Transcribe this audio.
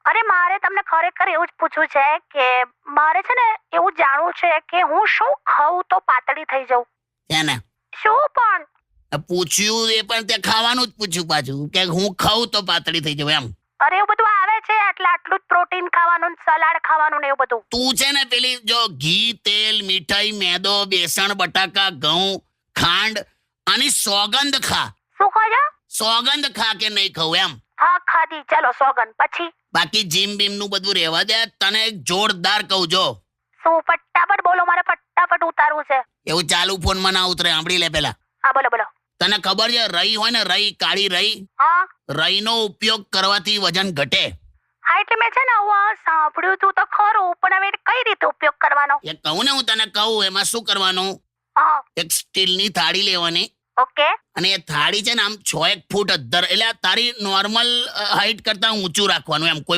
અરે મારે તમને ખરેખર એવું જ પૂછવું છે કે મારે છે ને એવું જાણવું છે કે હું શું ખાઉં તો પાતળી થઈ જાઉં. એને શું પણ પૂછ્યું એ પણ તે ખાવાનું જ પૂછ્યું પાછું કે હું ખાઉં તો પાતળી થઈ જાઉં એમ. અરે એવું બધું આવે છે એટલે આટલું જ પ્રોટીન ખાવાનું ને સલાડ ખાવાનું ને એવું બધું. તું છે ને પેલી જો ઘી તેલ મીઠાઈ મેદો બેસણ બટાકા ઘઉં ખાંડ આની સોગંદ ખા. શું કહો છો? સોગંદ ખા કે નહીં ખાવું એમ. હા ખાધી, ચલો સોગન. પછી બાકી જીમ બીમ નું બધું રહેવા દે. તને એક જોરદાર કહું જો. શું? ફટાફટ બોલો, મારે ફટાફટ ઉતારવું છે. એવું ચાલુ ફોનમાં ના ઉતરે, સાંભળી લે પેલા. હા બોલો બોલો. તને ખબર છે રઈ હોય ને રઈ કાળી રઈ હા રઈનો ઉપયોગ કરવાથી વજન ઘટે. હા એટલે મેં છે ને આવું સાંભળ્યું તું તો ખરું, પણ હવે કઈ રીતે ઉપયોગ કરવાનો? એ કહું ને હું તને કહું એમાં શું કરવાનું. હા એક સ્ટીલની થાળી લેવાની ઓકે. અને એ થાળી છે ને આમ 6 ફૂટ અધ્ધર એટલે તારી નોર્મલ હાઈટ કરતા ઊંચું રાખવાનું એમ. કોઈ